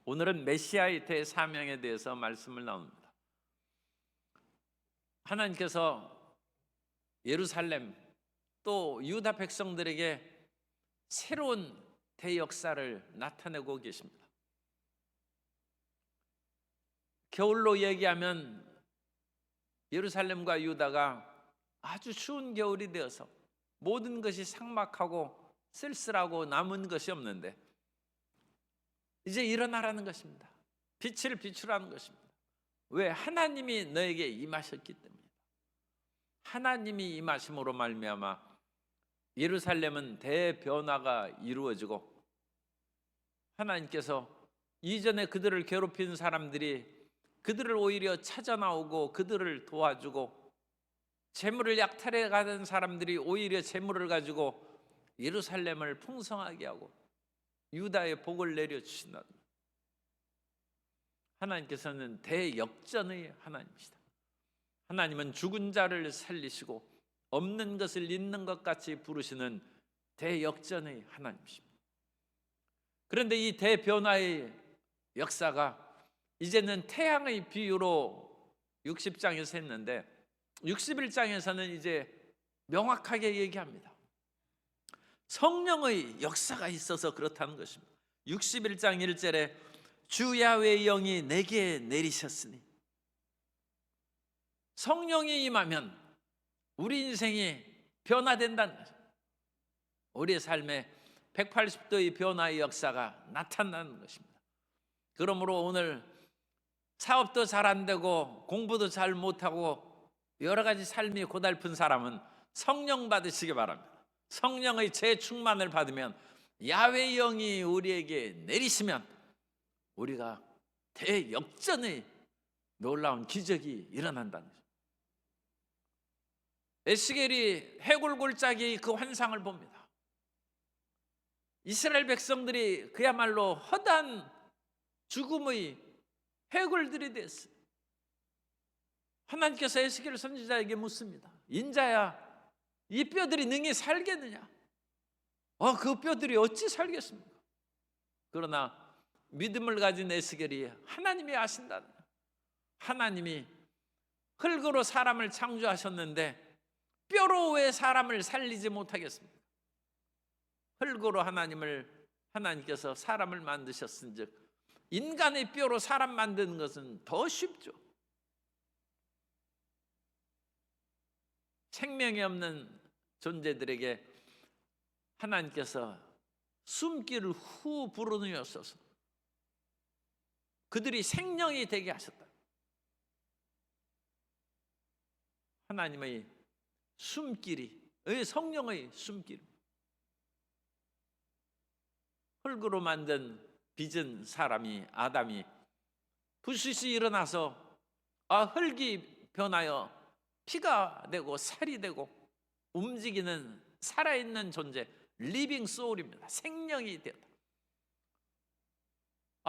오늘은 메시아의 대사명에 대해서 말씀을 나눕니다. 하나님께서 예루살렘 또 유다 백성들에게 새로운 대역사를 나타내고 계십니다. 겨울로 얘기하면 예루살렘과 유다가 아주 추운 겨울이 되어서 모든 것이 삭막하고 쓸쓸하고 남은 것이 없는데 이제 일어나라는 것입니다. 빛을 비추라는 것입니다. 왜? 하나님이 너에게 임하셨기 때문입니다. 하나님이 임하심으로 말미암아 예루살렘은 대변화가 이루어지고 하나님께서 이전에 그들을 괴롭힌 사람들이 그들을 오히려 찾아 나오고 그들을 도와주고 재물을 약탈해 가던 사람들이 오히려 재물을 가지고 예루살렘을 풍성하게 하고 유다의 복을 내려주신다. 하나님께서는 대역전의 하나님이시다. 하나님은 죽은 자를 살리시고 없는 것을 있는 것 같이 부르시는 대역전의 하나님이십니다. 그런데 이 대변화의 역사가 이제는 태양의 비유로 60장에서 했는데 61장에서는 이제 명확하게 얘기합니다. 성령의 역사가 있어서 그렇다는 것입니다. 61장 1절에 주 야훼의 영이 내게 내리셨으니, 성령이 임하면 우리 인생이 변화된다는 거죠. 우리의 삶에 180도의 변화의 역사가 나타나는 것입니다. 그러므로 오늘 사업도 잘 안 되고 공부도 잘 못하고 여러 가지 삶이 고달픈 사람은 성령 받으시기 바랍니다. 성령의 재충만을 받으면 야훼의 영이 우리에게 내리시면 우리가 대역전의 놀라운 기적이 일어난다는 거죠. 에스겔이 해골골짜기 그 환상을 봅니다. 이스라엘 백성들이 그야말로 허다한 죽음의 해골들이 됐어요. 하나님께서 에스겔 선지자에게 묻습니다. 인자야, 이 뼈들이 능히 살겠느냐? 그 뼈들이 어찌 살겠습니까? 그러나 믿음을 가진 에스겔이 하나님이 아신다는 거예요. 하나님이 흙으로 사람을 창조하셨는데 뼈로 왜 사람을 살리지 못하겠습니까? 흙으로 하나님께서 사람을 만드셨은즉 인간의 뼈로 사람 만드는 것은 더 쉽죠. 생명이 없는 존재들에게 하나님께서 숨기를 후 불어넣으셔서 그들이 생명이 되게 하셨다. 하나님의 숨길이, 성령의 숨길, 흙으로 만든 빚은 사람이 아담이 부스시 일어나서 흙이 변하여 피가 되고 살이 되고 움직이는 살아있는 존재, 리빙 소울입니다. 생명이 되었다.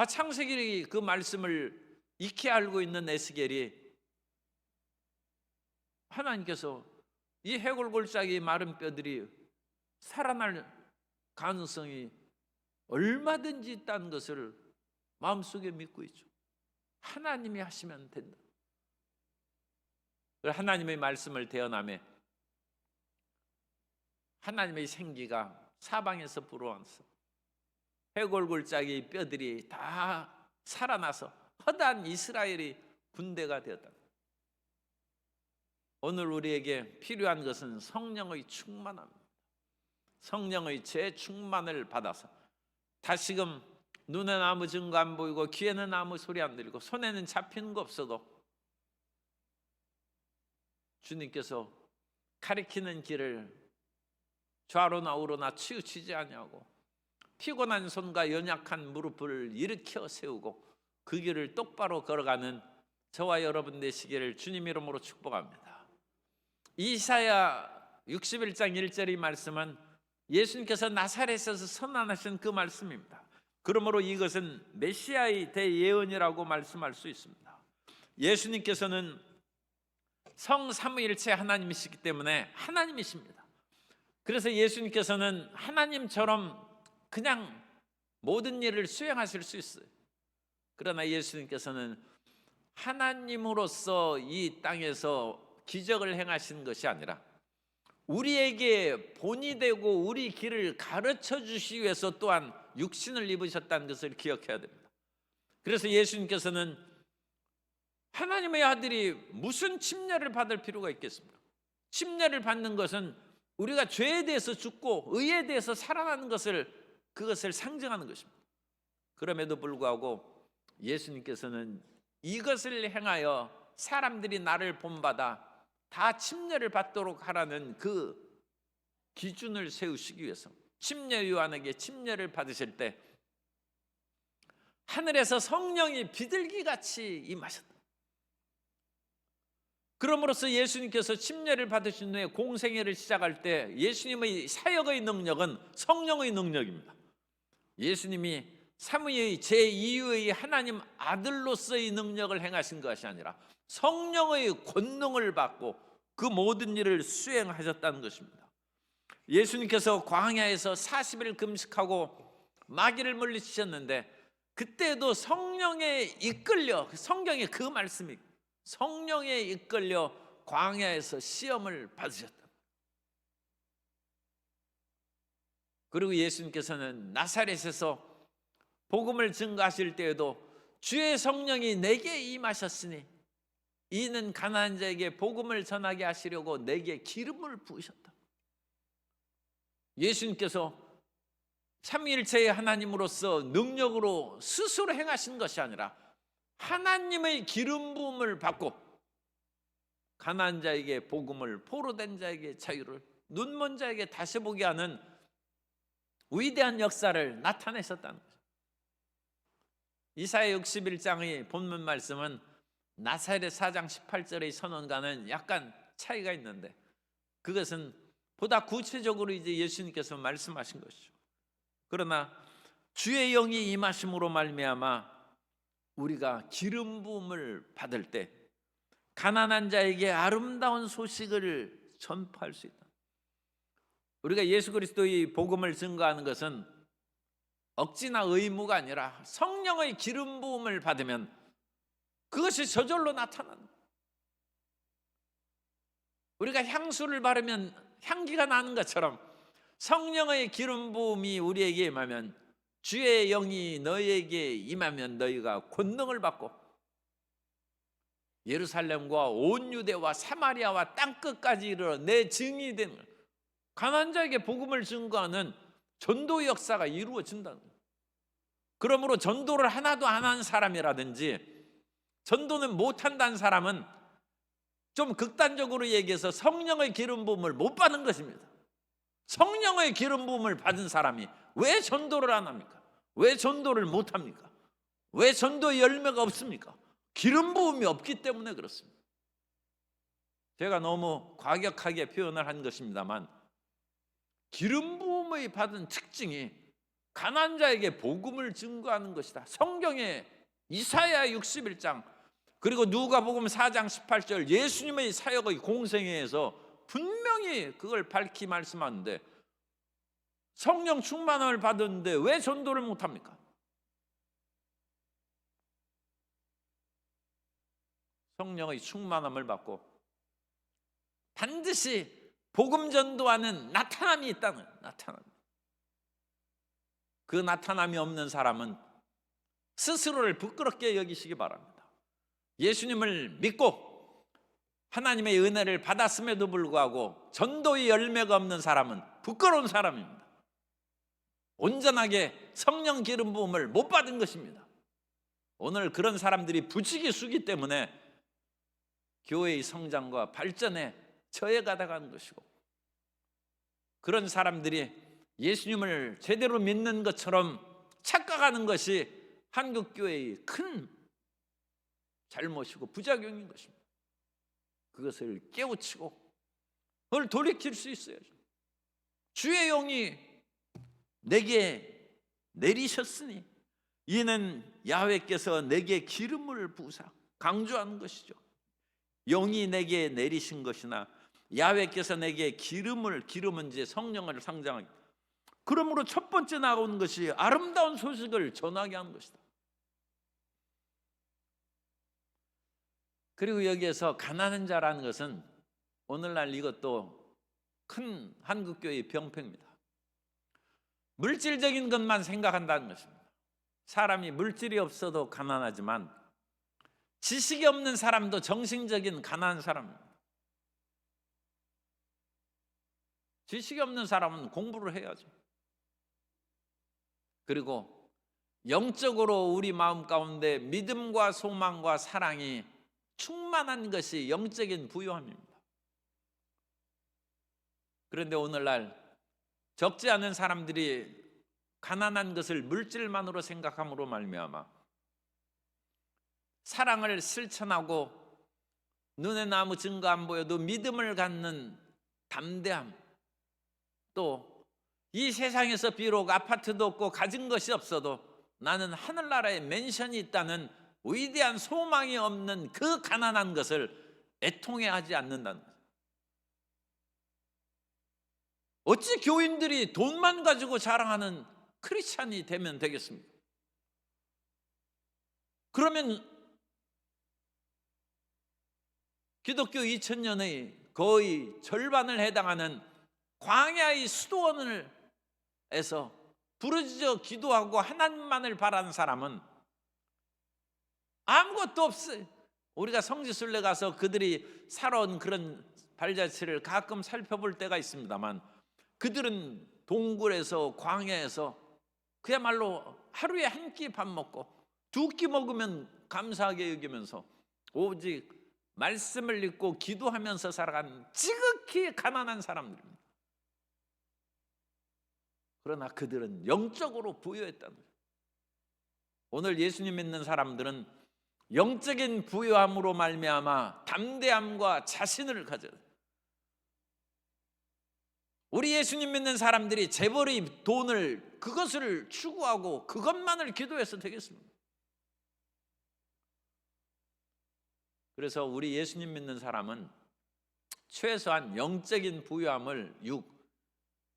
창세기 그 말씀을 익히 알고 있는 에스겔이 하나님께서 이 해골골짜기 마른 뼈들이 살아날 가능성이 얼마든지 있다는 것을 마음속에 믿고 있죠. 하나님이 하시면 된다. 하나님의 말씀을 대언하며 하나님의 생기가 사방에서 불어와서 해골골짜기 뼈들이 다 살아나서 허다한 이스라엘이 군대가 되었다. 오늘 우리에게 필요한 것은 성령의 충만함입니다. 성령의 재충만을 받아서 다시금 눈에는 아무 증거 안 보이고 귀에는 아무 소리 안 들리고 손에는 잡히는 거 없어도 주님께서 가리키는 길을 좌로나 우로나 치우치지 아니하고 피곤한 손과 연약한 무릎을 일으켜 세우고 그 길을 똑바로 걸어가는 저와 여러분 되시기를 주님 이름으로 축복합니다. 이사야 61장 1절의 말씀은 예수님께서 나사렛에서 선언하신 그 말씀입니다. 그러므로 이것은 메시아의 대예언이라고 말씀할 수 있습니다. 예수님께서는 성삼위일체 하나님이시기 때문에 하나님이십니다. 그래서 예수님께서는 하나님처럼 그냥 모든 일을 수행하실 수 있어요. 그러나 예수님께서는 하나님으로서 이 땅에서 기적을 행하신 것이 아니라 우리에게 본이 되고 우리 길을 가르쳐 주시기 위해서 또한 육신을 입으셨다는 것을 기억해야 됩니다. 그래서 예수님께서는 하나님의 아들이 무슨 침례를 받을 필요가 있겠습니까? 침례를 받는 것은 우리가 죄에 대해서 죽고 의에 대해서 살아나는 그것을 상징하는 것입니다. 그럼에도 불구하고 예수님께서는 이것을 행하여 사람들이 나를 본받아 다 침례를 받도록 하라는 그 기준을 세우시기 위해서 침례 요한에게 침례를 받으실 때 하늘에서 성령이 비둘기같이 임하셨다. 그럼으로써 예수님께서 침례를 받으신 후에 공생애를 시작할 때 예수님의 사역의 능력은 성령의 능력입니다. 예수님이 삼위의 제2의 하나님 아들로서의 능력을 행하신 것이 아니라 성령의 권능을 받고 그 모든 일을 수행하셨다는 것입니다. 예수님께서 광야에서 40일 금식하고 마귀를 물리치셨는데 그때도 성령에 이끌려, 성경에 그 말씀이 성령에 이끌려 광야에서 시험을 받으셨다. 그리고 예수님께서는 나사렛에서 복음을 증거하실 때에도 주의 성령이 내게 임하셨으니 이는 가난한 자에게 복음을 전하게 하시려고 내게 기름을 부으셨다. 예수님께서 삼위일체의 하나님으로서 능력으로 스스로 행하신 것이 아니라 하나님의 기름 부음을 받고 가난한 자에게 복음을, 포로된 자에게 자유를, 눈먼 자에게 다시 보게 하는 위대한 역사를 나타내셨다는 거죠. 이사야 61장의 본문 말씀은 나사렛 4장 18절의 선언과는 약간 차이가 있는데 그것은 보다 구체적으로 이제 예수님께서 말씀하신 것이죠. 그러나 주의 영이 임하심으로 말미암아 우리가 기름 부음을 받을 때 가난한 자에게 아름다운 소식을 전파할 수 있다. 우리가 예수 그리스도의 복음을 증거하는 것은 억지나 의무가 아니라 성령의 기름 부음을 받으면 그것이 저절로 나타난다. 우리가 향수를 바르면 향기가 나는 것처럼 성령의 기름 부음이 우리에게 임하면 주의 영이 너희에게 임하면 너희가 권능을 받고 예루살렘과 온 유대와 사마리아와 땅끝까지 이르러 내 증인이 되는 거예요. 가난한 자에게 복음을 증거하는 전도 역사가 이루어진다는 거예요. 그러므로 전도를 하나도 안 한 사람이라든지 전도는 못한다는 사람은 좀 극단적으로 얘기해서 성령의 기름 부음을 못 받는 것입니다. 성령의 기름 부음을 받은 사람이 왜 전도를 안 합니까? 왜 전도를 못 합니까? 왜 전도의 열매가 없습니까? 기름 부음이 없기 때문에 그렇습니다. 제가 너무 과격하게 표현을 한 것입니다만 기름 부음의 받은 특징이 가난한 자에게 복음을 증거하는 것이다. 성경에 이사야 61장 그리고 누가복음 4장 18절 예수님의 사역의 공생애에서 분명히 그걸 밝히 말씀하는데 성령 충만함을 받았는데 왜 전도를 못합니까? 성령의 충만함을 받고 반드시 복음 전도하는 나타남이 있다는 나타남. 그 나타남이 없는 사람은 스스로를 부끄럽게 여기시기 바랍니다. 예수님을 믿고 하나님의 은혜를 받았음에도 불구하고 전도의 열매가 없는 사람은 부끄러운 사람입니다. 온전하게 성령 기름 부음을 못 받은 것입니다. 오늘 그런 사람들이 부지기수기 때문에 교회의 성장과 발전에 저해가 돼가는 것이고 그런 사람들이 예수님을 제대로 믿는 것처럼 착각하는 것이 한국교회의 큰 잘못이고 부작용인 것입니다. 그것을 깨우치고 그걸 돌이킬 수 있어야죠. 주의 영이 내게 내리셨으니 이는 야훼께서 내게 기름을 부으사 강조하는 것이죠. 영이 내게 내리신 것이나 야훼께서 내게 기름은 이제 성령을 상징하기. 그러므로 첫 번째 나오는 것이 아름다운 소식을 전하게 하는 것이다. 그리고 여기에서 가난한 자라는 것은 오늘날 이것도 큰 한국교회의 병폐입니다. 물질적인 것만 생각한다는 것입니다. 사람이 물질이 없어도 가난하지만 지식이 없는 사람도 정신적인 가난한 사람입니다. 지식이 없는 사람은 공부를 해야죠. 그리고 영적으로 우리 마음 가운데 믿음과 소망과 사랑이 충만한 것이 영적인 부유함입니다. 그런데 오늘날 적지 않은 사람들이 가난한 것을 물질만으로 생각함으로 말미암아 사랑을 실천하고 눈에 아무 증거 안 보여도 믿음을 갖는 담대함, 또 이 세상에서 비록 아파트도 없고 가진 것이 없어도 나는 하늘나라에 맨션이 있다는 위대한 소망이 없는 그 가난한 것을 애통해하지 않는다는 거죠. 어찌 교인들이 돈만 가지고 자랑하는 크리스찬이 되면 되겠습니까? 그러면 기독교 2000년의 거의 절반을 해당하는 광야의 수도원에서 부르짖어 기도하고 하나님만을 바라는 사람은 아무것도 없어요. 우리가 성지순례 가서 그들이 살아온 그런 발자취를 가끔 살펴볼 때가 있습니다만, 그들은 동굴에서 광야에서 그야말로 하루에 한 끼 밥 먹고 두 끼 먹으면 감사하게 여기면서 오직 말씀을 읽고 기도하면서 살아가는 지극히 가난한 사람들입니다. 그러나 그들은 영적으로 부유했다는 거예요. 오늘 예수님 믿는 사람들은 영적인 부유함으로 말미암아 담대함과 자신을 가져요. 우리 예수님 믿는 사람들이 재벌의 돈을 그것을 추구하고 그것만을 기도해서 되겠습니다. 그래서 우리 예수님 믿는 사람은 최소한 영적인 부유함을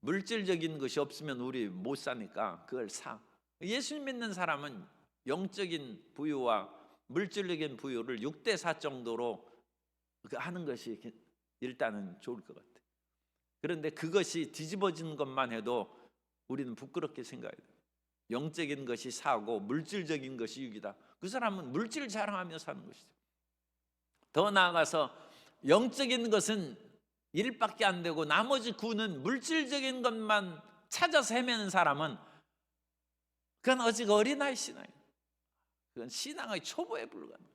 물질적인 것이 없으면 우리 못 사니까 그걸 사. 예수님 믿는 사람은 영적인 부유와 물질적인 부유를 6대4 정도로 하는 것이 일단은 좋을 것 같아요. 그런데 그것이 뒤집어지는 것만 해도 우리는 부끄럽게 생각해야 돼요. 영적인 것이 사고 물질적인 것이 육이다. 그 사람은 물질 자랑하며 사는 것이죠. 더 나아가서 영적인 것은 일밖에 안 되고 나머지 구는 물질적인 것만 찾아서 헤매는 사람은 그건 아직 어린아이 신앙이에요. 그건 신앙의 초보에 불과합니다.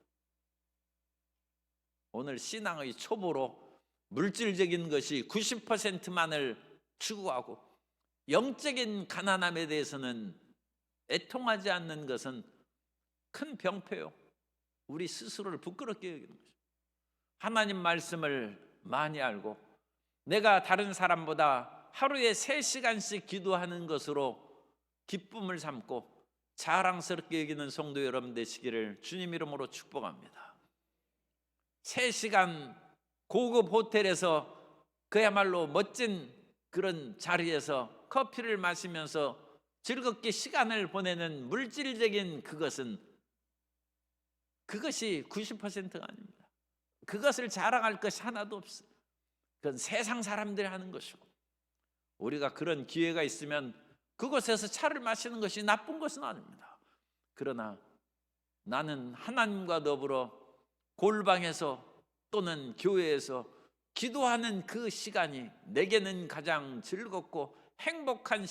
오늘 신앙의 초보로 물질적인 것이 90%만을 추구하고 영적인 가난함에 대해서는 애통하지 않는 것은 큰 병폐요. 우리 스스로를 부끄럽게 여기는 거죠. 하나님 말씀을 많이 알고 내가 다른 사람보다 하루에 3시간씩 기도하는 것으로 기쁨을 삼고 자랑스럽게 여기는 성도 여러분 되시기를 주님 이름으로 축복합니다. 3시간 고급 호텔에서 그야말로 멋진 그런 자리에서 커피를 마시면서 즐겁게 시간을 보내는 물질적인 그것이 90%가 아닙니다. 그것을 자랑할 것이 하나도 없어요. 그건 세상 사람들이 하는 것이고, 우리가 그런 기회가 있으면 그곳에서 차를 마시는 것이 나쁜 것은 아닙니다. 그러나 나는 하나님과 더불어 골방에서 또는 교회에서 기도하는 그 시간이 내게는 가장 즐겁고 행복한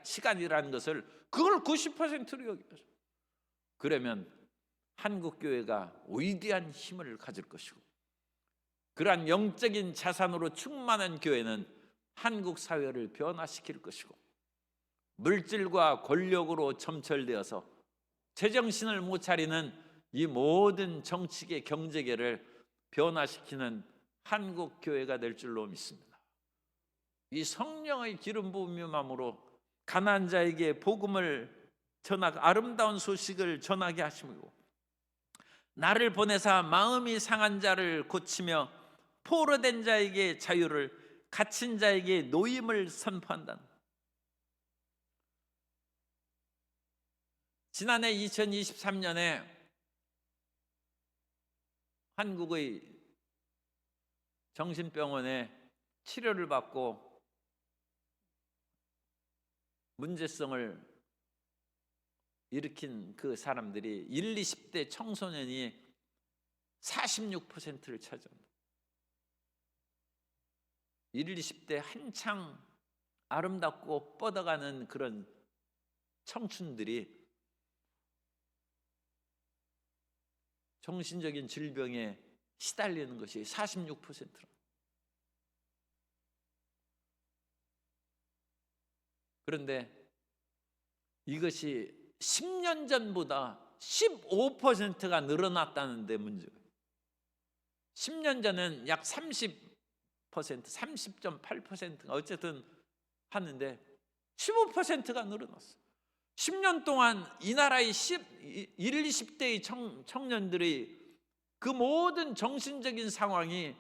시간이라는 것을 그걸 90%로 여겨요. 그러면 한국교회가 위대한 힘을 가질 것이고, 그러한 영적인 자산으로 충만한 교회는 한국 사회를 변화시킬 것이고, 물질과 권력으로 점철되어서 제정신을 못 차리는 이 모든 정치계 경제계를 변화시키는 한국 교회가 될 줄로 믿습니다. 이 성령의 기름 부음함으로 가난한 자에게 복음을 전하고 아름다운 소식을 전하게 하시고, 나를 보내사 마음이 상한 자를 고치며 포로된 자에게 자유를, 갇힌 자에게 노임을 선포한다. 지난해 2023년에 한국의 정신병원에 치료를 받고 문제성을 일으킨 그 사람들이 1, 20대 청소년이 46%를 차지합니다. 1, 20대 한창 아름답고 뻗어가는 그런 청춘들이 정신적인 질병에 시달리는 것이 46%라. 그런데 이것이 10년 전보다 15%가 늘어났다는데 문제가. 10년 전은 약 30%, 30.8%가 어쨌든 하는데 15%가 늘어났어. 10년 동안 이 나라의 1, 20대의 청년들의 그 모든 정신적인 상황이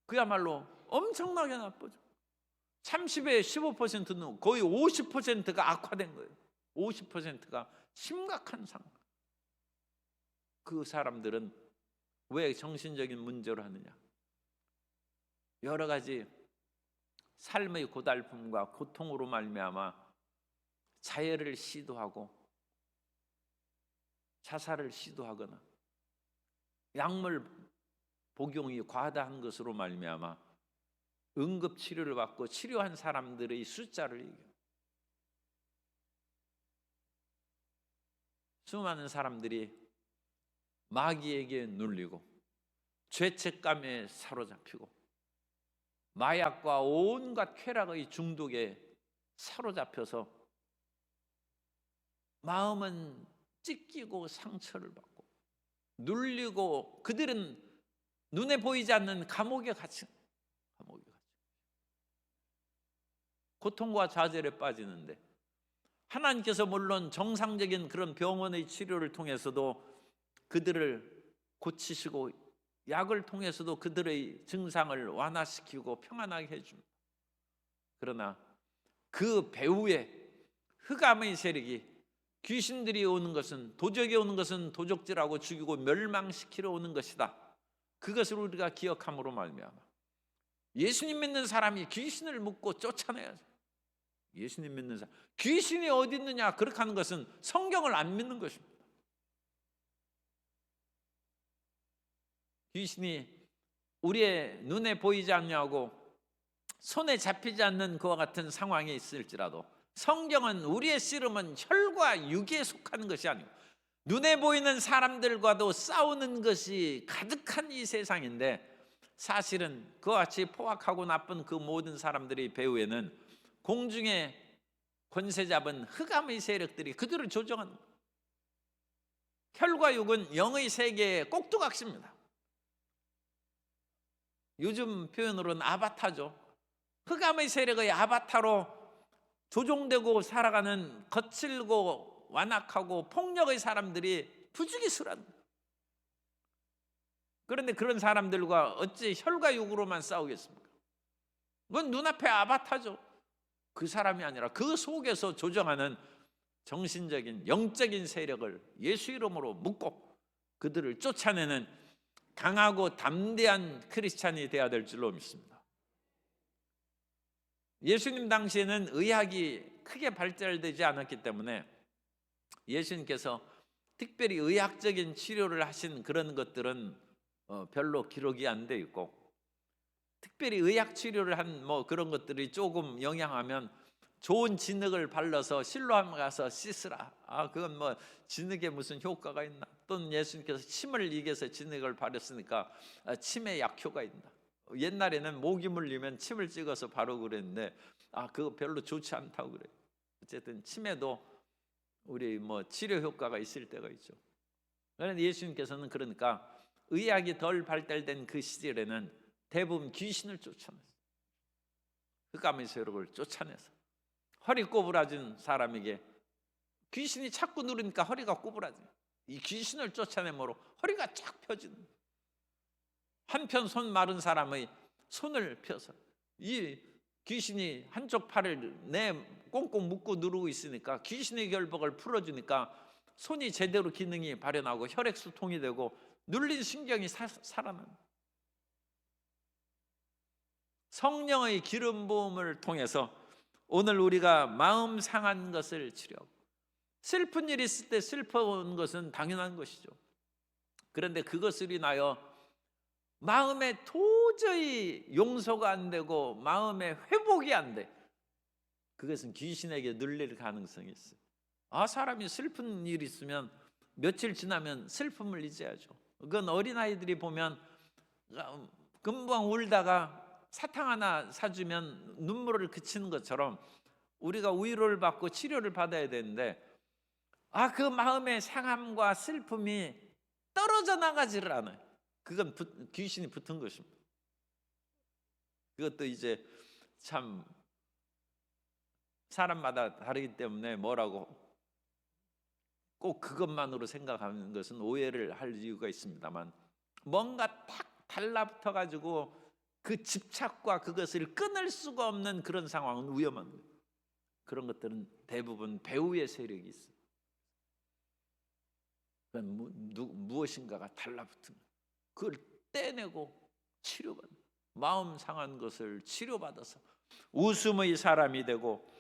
그야말로 엄청나게 나빠져. 30에 15%는 거의 50%가 악화된 거예요. 50%가 심각한 상황. 그 사람들은 왜 정신적인 문제로 하느냐? 여러 가지 삶의 고달픔과 고통으로 말미암아 자해를 시도하고 자살을 시도하거나 약물 복용이 과다한 것으로 말미암아 응급치료를 받고 치료한 사람들의 숫자를 얘기해요. 수많은 사람들이 마귀에게 눌리고 죄책감에 사로잡히고 마약과 온갖 쾌락의 중독에 사로잡혀서 마음은 찢기고 상처를 받고 눌리고 그들은 눈에 보이지 않는 감옥에 갇힌 고통과 좌절에 빠지는데 하나님께서 물론 정상적인 그런 병원의 치료를 통해서도 그들을 고치시고 약을 통해서도 그들의 증상을 완화시키고 평안하게 해줍니다. 그러나 그 배후에 흑암의 세력이 귀신들이 오는 것은 도적이 오는 것은 도적질하고 죽이고 멸망시키러 오는 것이다. 그것을 우리가 기억함으로 말미암아 예수님 믿는 사람이 귀신을 묶고 쫓아내야죠. 예수님 믿는 사람 귀신이 어디 있느냐 그렇게 하는 것은 성경을 안 믿는 것입니다. 귀신이 우리의 눈에 보이지 않냐고 손에 잡히지 않는 그와 같은 상황에 있을지라도 성경은 우리의 씨름은 혈과 육에 속하는 것이 아니고 눈에 보이는 사람들과도 싸우는 것이 가득한 이 세상인데 사실은 그와 같이 포악하고 나쁜 그 모든 사람들의 배후에는 공중에 권세 잡은 흑암의 세력들이 그들을 조종하는 거예요. 혈과 육은 영의 세계의 꼭두각시입니다. 요즘 표현으로는 아바타죠. 흑암의 세력의 아바타로 조종되고 살아가는 거칠고 완악하고 폭력의 사람들이 부지기수란 거예요. 그런데 그런 사람들과 어찌 혈과 육으로만 싸우겠습니까? 그건 눈앞에 아바타죠. 그 사람이 아니라 그 속에서 조정하는 정신적인 영적인 세력을 예수 이름으로 묶고 그들을 쫓아내는 강하고 담대한 크리스찬이 되어야 될 줄로 믿습니다. 예수님 당시에는 의학이 크게 발달되지 않았기 때문에 예수님께서 특별히 의학적인 치료를 하신 그런 것들은 별로 기록이 안 돼 있고 특별히 의학 치료를 한 뭐 그런 것들이 조금 영향하면 좋은 진흙을 발라서 실로암 가서 씻으라. 그건 뭐 진흙에 무슨 효과가 있나? 또는 예수님께서 침을 이겨서 진흙을 바르으니까 침에 약효가 있나? 옛날에는 모기 물리면 침을 찍어서 바르고 그랬는데 그거 별로 좋지 않다고 그래요. 어쨌든 침에도 우리 뭐 치료 효과가 있을 때가 있죠. 그런데 예수님께서는 그러니까 의학이 덜 발달된 그 시절에는 대부분 귀신을 쫓아냈어요. 흑암의 세력을 쫓아내서 허리 꼬부라진 사람에게 귀신이 자꾸 누르니까 허리가 꼬부라져요. 이 귀신을 쫓아내므로 허리가 쫙 펴지는 거예요. 한편 손 마른 사람의 손을 펴서 이 귀신이 한쪽 팔을 내 꽁꽁 묶고 누르고 있으니까 귀신의 결박을 풀어주니까 손이 제대로 기능이 발현하고 혈액수통이 되고 눌린 신경이 살아나는, 성령의 기름 부음을 통해서 오늘 우리가 마음 상한 것을 치료하고, 슬픈 일이 있을 때 슬퍼온 것은 당연한 것이죠. 그런데 그것을 인하여 마음에 도저히 용서가 안 되고 마음에 회복이 안 돼, 그것은 귀신에게 눌릴 가능성이 있어요. 사람이 슬픈 일이 있으면 며칠 지나면 슬픔을 잊어야죠. 그건 어린아이들이 보면 금방 울다가 사탕 하나 사주면 눈물을 그치는 것처럼 우리가 위로를 받고 치료를 받아야 되는데, 그 마음의 상함과 슬픔이 떨어져 나가지를 않아요. 그건 귀신이 붙은 것입니다. 그것도 이제 참 사람마다 다르기 때문에 뭐라고 꼭 그것만으로 생각하는 것은 오해를 할 이유가 있습니다만, 뭔가 딱 달라붙어 가지고 그 집착과 그것을 끊을 수가 없는 그런 상황은 위험한 거예요. 그런 것들은 대부분 배후의 세력이 있어요. 무엇인가가 달라붙은 거예요. 그걸 떼내고 치료받는, 마음 상한 것을 치료받아서 웃음의 사람이 되고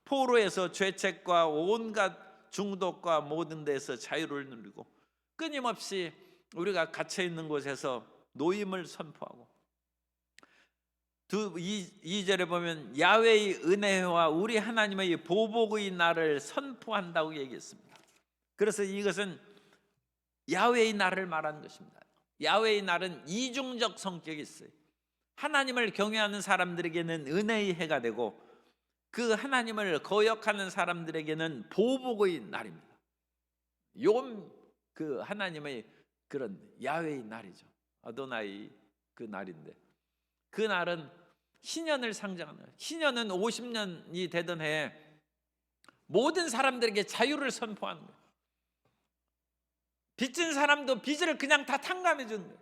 포로에서 죄책과 온갖 중독과 모든 데서 자유를 누리고, 끊임없이 우리가 갇혀 있는 곳에서 노임을 선포하고, 2절에 보면 야훼의 은혜와 우리 하나님의 보복의 날을 선포한다고 얘기했습니다. 그래서 이것은 야훼의 날을 말하는 것입니다. 야훼의 날은 이중적 성격이 있어요. 하나님을 경외하는 사람들에게는 은혜의 해가 되고, 그 하나님을 거역하는 사람들에게는 보복의 날입니다. 그 하나님의 그런 야훼의 날이죠. 아도나이 그 날인데, 그 날은 희년을 상징하는 거예요. 희년은 50년이 되던 해에 모든 사람들에게 자유를 선포하는 거예요. 빚진 사람도 빚을 그냥 다 탕감해 주는 거예요.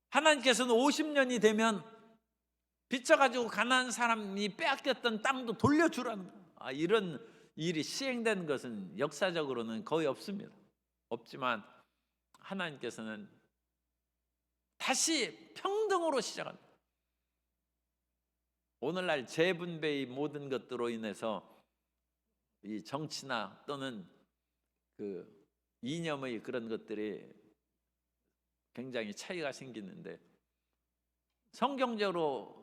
하나님께서는 50년이 되면 빚져가지고 가난한 사람이 빼앗겼던 땅도 돌려주라는 거예요. 이런 일이 시행된 것은 역사적으로는 거의 없습니다. 없지만 하나님께서는 다시 평등으로 시작합니다. 오늘날 재분배의 모든 것들로 인해서 이 정치나 또는 그 이념의 그런 것들이 굉장히 차이가 생기는데, 성경적으로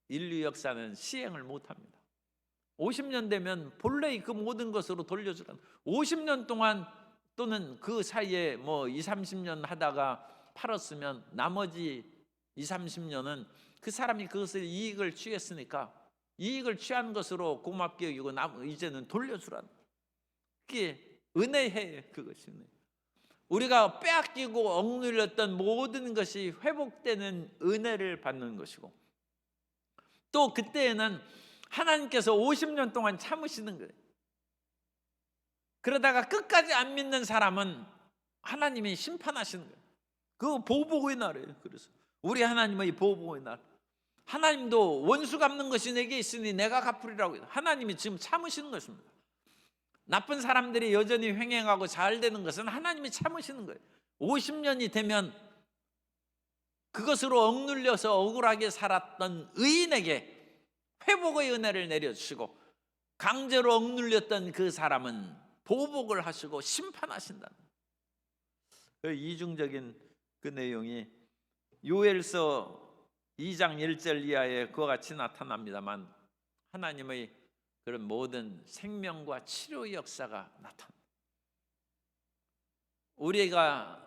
인류 역사는 시행을 못합니다. 50년 되면 본래의 그 모든 것으로 돌려주라는, 50년 동안 또는 그 사이에 뭐 20, 30년 하다가 팔았으면 나머지 20, 30년은 그 사람이 그것을 이익을 취했으니까 이익을 취한 것으로 고맙게 여기고 이제는 돌려주라는, 그게 은혜예요. 그것이 은혜. 우리가 빼앗기고 억눌렸던 모든 것이 회복되는 은혜를 받는 것이고, 또 그때에는 하나님께서 50년 동안 참으시는 거예요. 그러다가 끝까지 안 믿는 사람은 하나님이 심판하시는 거예요. 그 보복의 날이에요. 그래서 우리 하나님의 보복의 날, 하나님도 원수 갚는 것이 내게 있으니 내가 갚으리라고 해요. 하나님이 지금 참으시는 것입니다. 나쁜 사람들이 여전히 횡행하고 잘 되는 것은 하나님이 참으시는 거예요. 50년이 되면 그것으로 억눌려서 억울하게 살았던 의인에게 회복의 은혜를 내려주시고, 강제로 억눌렸던 그 사람은 보복을 하시고 심판하신다는, 그 이중적인 그 내용이 요엘서 2장 1절 이하에 그와 같이 나타납니다만, 하나님의 그런 모든 생명과 치료의 역사가 나타납니다. 우리가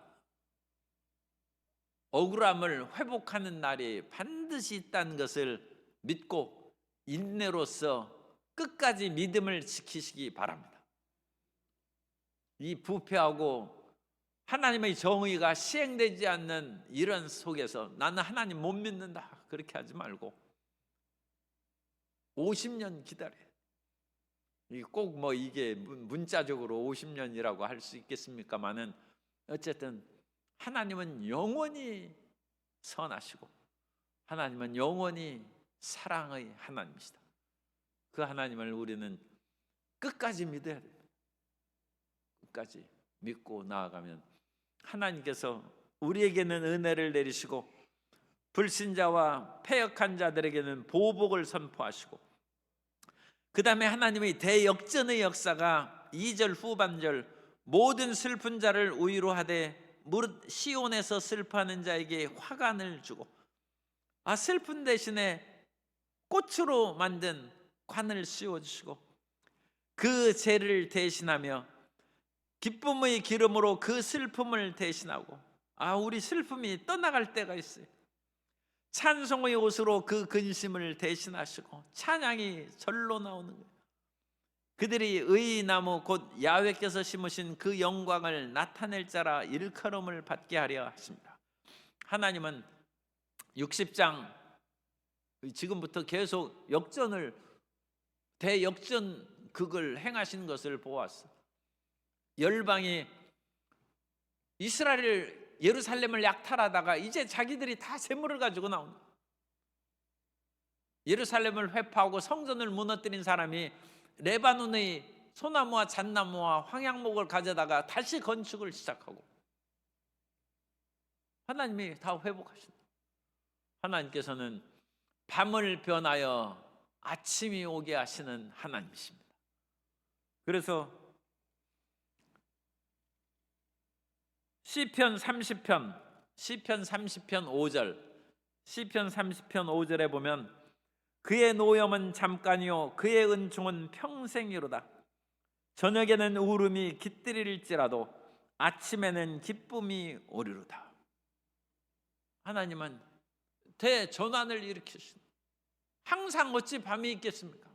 억울함을 회복하는 날이 반드시 있다는 것을 믿고 인내로서 끝까지 믿음을 지키시기 바랍니다. 이 부패하고 하나님의 정의가 시행되지 않는 이런 속에서 나는 하나님 못 믿는다, 그렇게 하지 말고 50년 기다려요. 꼭 뭐 이게 문자적으로 50년이라고 할 수 있겠습니까마는, 어쨌든 하나님은 영원히 선하시고 하나님은 영원히 사랑의 하나님이시다. 그 하나님을 우리는 끝까지 믿어야 됩니다. 끝까지 믿고 나아가면 하나님께서 우리에게는 은혜를 내리시고 불신자와 패역한 자들에게는 보복을 선포하시고, 그 다음에 하나님의 대역전의 역사가 2절 후반절 모든 슬픈 자를 우위로 하되 무릇 시온에서 슬퍼하는 자에게 화관을 주고, 슬픈 대신에 꽃으로 만든 관을 씌워주시고 그 죄를 대신하며 기쁨의 기름으로 그 슬픔을 대신하고, 우리 슬픔이 떠나갈 때가 있어요. 찬송의 옷으로 그 근심을 대신하시고 찬양이 절로 나오는 거예요. 그들이 의의 나무 곧 야훼께서 심으신 그 영광을 나타낼 자라 일컬음을 받게 하려 하십니다. 하나님은 60장 지금부터 계속 역전을, 대역전 극을 행하신 것을 보았어. 열방이 이스라엘 예루살렘을 약탈하다가 이제 자기들이 다 재물을 가지고 나온다. 예루살렘을 회파하고 성전을 무너뜨린 사람이 레바논의 소나무와 잣나무와 황양목을 가져다가 다시 건축을 시작하고, 하나님이 다 회복하신다. 하나님께서는 밤을 변하여 아침이 오게 하시는 하나님이십니다. 그래서 시편 30편 5절, 시편 30편 5절에 보면 그의 노염은 잠깐이요 그의 은총은 평생이로다. 저녁에는 울음이 깃들일지라도 아침에는 기쁨이 오리로다. 하나님은 대전환을 일으키신다. 항상 어찌 밤이 있겠습니까?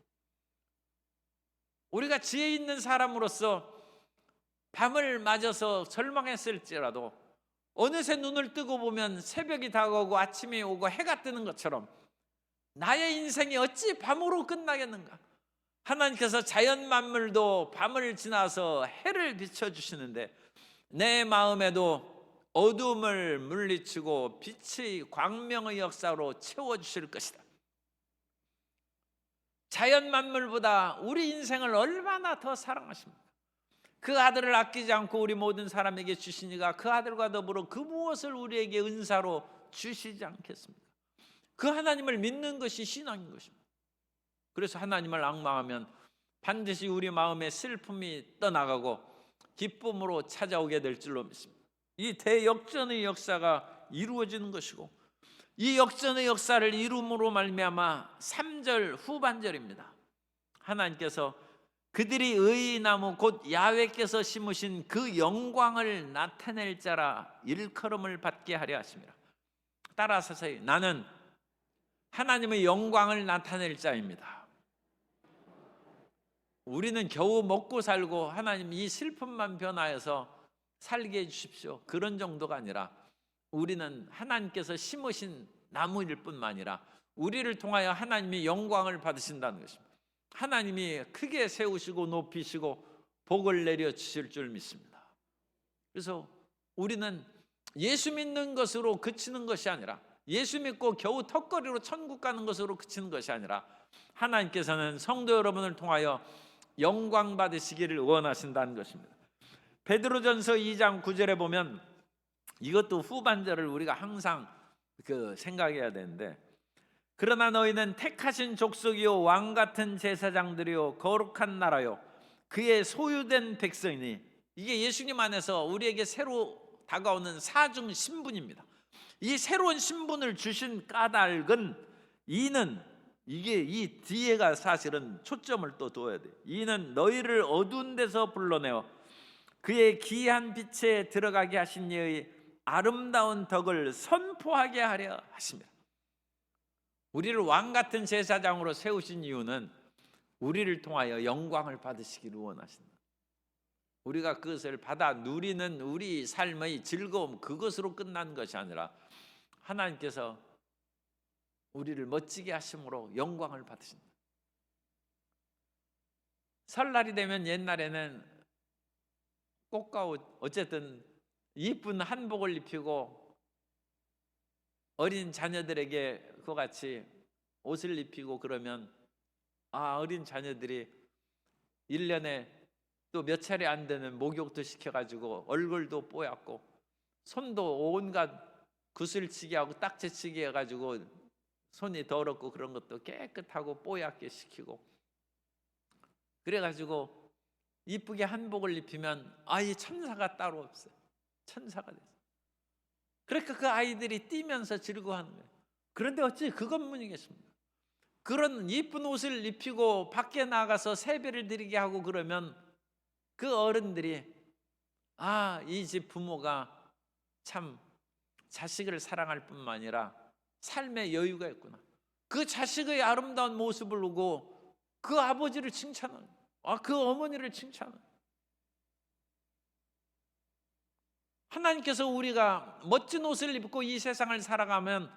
우리가 지혜 있는 사람으로서 밤을 맞아서 절망했을지라도 어느새 눈을 뜨고 보면 새벽이 다가오고 아침이 오고 해가 뜨는 것처럼 나의 인생이 어찌 밤으로 끝나겠는가? 하나님께서 자연 만물도 밤을 지나서 해를 비춰주시는데 내 마음에도 어둠을 물리치고 빛의 광명의 역사로 채워주실 것이다. 자연 만물보다 우리 인생을 얼마나 더 사랑하십니까? 그 아들을 아끼지 않고 우리 모든 사람에게 주시니가 그 아들과 더불어 그 무엇을 우리에게 은사로 주시지 않겠습니까? 그 하나님을 믿는 것이 신앙인 것입니다. 그래서 하나님을 앙망하면 반드시 우리 마음의 슬픔이 떠나가고 기쁨으로 찾아오게 될 줄로 믿습니다. 이 대역전의 역사가 이루어지는 것이고, 이 역전의 역사를 이룸으로 말미암아 3절 후반절입니다. 하나님께서 그들이 의의 나무 곧 야훼께서 심으신 그 영광을 나타낼 자라 일컬음을 받게 하려 하십니다. 따라서 나는 하나님의 영광을 나타낼 자입니다. 우리는 겨우 먹고 살고 하나님 이 슬픔만 변하여서 살게 해주십시오, 그런 정도가 아니라 우리는 하나님께서 심으신 나무일 뿐만 아니라 우리를 통하여 하나님이 영광을 받으신다는 것입니다. 하나님이 크게 세우시고 높이시고 복을 내려 주실 줄 믿습니다. 그래서 우리는 예수 믿는 것으로 그치는 것이 아니라, 예수 믿고 겨우 턱걸이로 천국 가는 것으로 그치는 것이 아니라 하나님께서는 성도 여러분을 통하여 영광 받으시기를 원하신다는 것입니다. 베드로전서 2장 9절에 보면 이것도 후반절을 우리가 항상 생각해야 되는데, 그러나 너희는 택하신 족속이요 왕 같은 제사장들이요 거룩한 나라요 그의 소유된 백성이니, 이게 예수님 안에서 우리에게 새로 다가오는 사중 신분입니다. 이 새로운 신분을 주신 까닭은 이게 이 뒤에가 사실은 초점을 또 둬야 돼요. 이는 너희를 어두운 데서 불러내어 그의 기이한 빛에 들어가게 하신 이의 아름다운 덕을 선포하게 하려 하십니다. 우리를 왕 같은 제사장으로 세우신 이유는 우리를 통하여 영광을 받으시기를 원하신다. 우리가 그것을 받아 누리는 우리 삶의 즐거움, 그것으로 끝난 것이 아니라 하나님께서 우리를 멋지게 하심으로 영광을 받으신다. 설날이 되면 옛날에는 꽃과 옷, 어쨌든 이쁜 한복을 입히고 어린 자녀들에게 그와 같이 옷을 입히고 그러면 어린 자녀들이 1년에 또 몇 차례 안 되는 목욕도 시켜가지고 얼굴도 뽀얗고 손도 온갖 구슬치기 하고 딱지치기 해가지고 손이 더럽고 그런 것도 깨끗하고 뽀얗게 시키고, 그래가지고 이쁘게 한복을 입히면 아이 천사가 따로 없어요. 천사가 됐어요. 그러니까 그 아이들이 뛰면서 즐거워하는 거예요. 그런데 어찌 그것뿐이겠습니까? 그런 이쁜 옷을 입히고 밖에 나가서 세배를 드리게 하고 그러면 그 어른들이 이 집 부모가 참 자식을 사랑할 뿐만 아니라 삶의 여유가 있구나. 그 자식의 아름다운 모습을 보고 그 아버지를 칭찬하는, 그 어머니를 칭찬하는. 하나님께서 우리가 멋진 옷을 입고 이 세상을 살아가면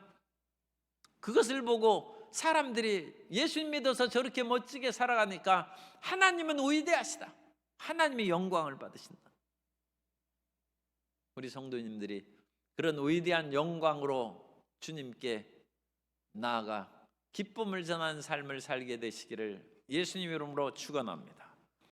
그것을 보고 사람들이 예수님 믿어서 저렇게 멋지게 살아가니까 하나님은 위대하시다, 하나님의 영광을 받으신다. 우리 성도님들이 그런 위대한 영광으로 주님께 나아가 기쁨을 전하는 삶을 살게 되시기를 예수님 이름으로 축원합니다.